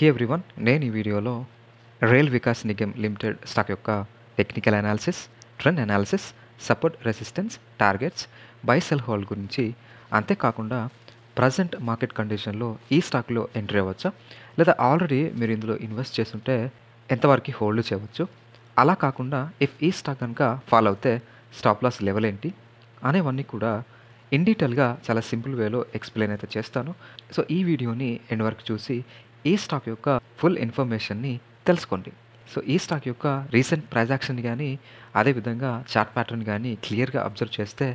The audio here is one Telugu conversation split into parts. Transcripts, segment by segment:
హే ఎవ్రీవన్, నేను ఈ వీడియోలో Rail Vikas Nigam limited stock యొక్క technical analysis, trend analysis, support, resistance, targets, buy sell hold గురించి, అంతేకాకుండా ప్రజెంట్ మార్కెట్ కండిషన్లో ఈ స్టాక్లో ఎంట్రీ అవ్వచ్చా, లేదా ఆల్రెడీ మీరు ఇందులో ఇన్వెస్ట్ చేస్తుంటే ఎంతవరకు హోల్డ్ చేయవచ్చు, అలా కాకుండా ఇఫ్ ఈ స్టాక్ కనుక ఫాలో అవుతే స్టాప్ లాస్ లెవెల్ ఏంటి అనేవన్నీ కూడా ఇన్ డీటెయిల్గా చాలా సింపుల్ వేలో ఎక్స్ప్లెయిన్ అయితే చేస్తాను. సో ఈ వీడియోని ఎండ్ వరకు చూసి ఈ స్టాక్ యొక్క ఫుల్ ఇన్ఫర్మేషన్ని తెలుసుకోండి. సో ఈ స్టాక్ యొక్క రీసెంట్ ట్రాన్సాక్షన్ కానీ, అదేవిధంగా చార్ట్ ప్యాటర్న్ కానీ క్లియర్గా అబ్జర్వ్ చేస్తే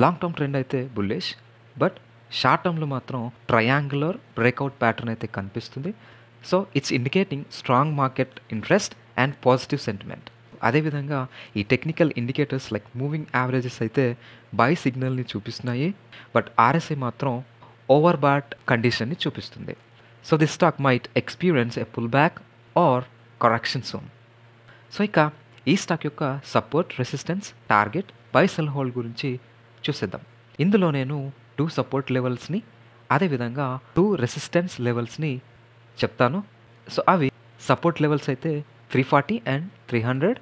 లాంగ్ టర్మ్ ట్రెండ్ అయితే బుల్లిష్, బట్ షార్ట్ టర్మ్లో మాత్రం ట్రయాంగులర్ బ్రేక్అవుట్ ప్యాటర్న్ అయితే కనిపిస్తుంది. So it's indicating strong market interest and positive sentiment. అదేవిధంగా ఈ technical indicators like moving averages అయితే బై సిగ్నల్ని చూపిస్తున్నాయి, బట్ ఆర్ఎస్ఐ మాత్రం ఓవర్ బాట్ కండిషన్ని చూపిస్తుంది. So this stock might experience a pullback or correction soon. So ఇక ఈ స్టాక్ యొక్క support, resistance, target, buy sell hold గురించి చూసేద్దాం. ఇందులో నేను 2 సపోర్ట్ లెవెల్స్ని, అదేవిధంగా 2 రెసిస్టెన్స్ లెవెల్స్ని చెప్తాను. సో అవి సపోర్ట్ లెవెల్స్ అయితే 340 అండ్ 300,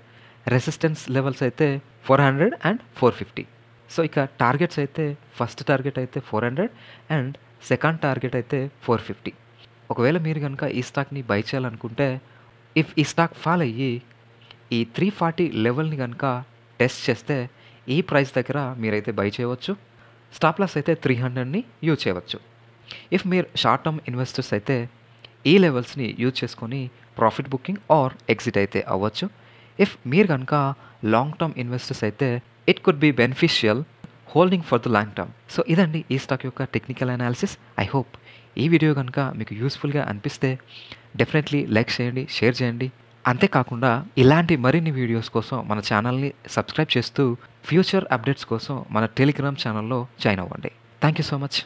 రెసిస్టెన్స్ లెవెల్స్ అయితే 400 అండ్ 450. సో ఇక టార్గెట్స్ అయితే ఫస్ట్ టార్గెట్ అయితే 400 అండ్ సెకండ్ టార్గెట్ అయితే 450. ఒకవేళ మీరు కనుక ఈ స్టాక్ని బై చేయాలనుకుంటే, ఇఫ్ ఈ స్టాక్ ఫాల్ అయ్యి ఈ 340 లెవెల్ని కనుక టెస్ట్ చేస్తే ఈ ప్రైస్ దగ్గర మీరైతే బై చేయవచ్చు. స్టాప్ లాస్ అయితే 300ని యూజ్ చేయవచ్చు. ఇఫ్ మీరు షార్ట్ టర్మ్ ఇన్వెస్టర్స్ అయితే ఈ లెవెల్స్ని యూజ్ చేసుకొని ప్రాఫిట్ బుకింగ్ ఆర్ ఎగ్జిట్ అయితే అవ్వచ్చు. ఇఫ్ మీరు కనుక లాంగ్ టర్మ్ ఇన్వెస్టర్స్ అయితే it could be beneficial holding for the long term. So ఇదండి ఈ స్టాక్ యొక్క టెక్నికల్ అనాలిసిస్. ఐ హోప్ ఈ వీడియో కనుక మీకు యూస్ఫుల్గా అనిపిస్తే డెఫినెట్లీ లైక్ చేయండి, షేర్ చేయండి. అంతేకాకుండా ఇలాంటి మరిన్ని వీడియోస్ కోసం మన ఛానల్ని సబ్స్క్రైబ్ చేస్తూ ఫ్యూచర్ అప్డేట్స్ కోసం మన టెలిగ్రామ్ ఛానల్లో జాయిన్ అవ్వండి. Thank you so much.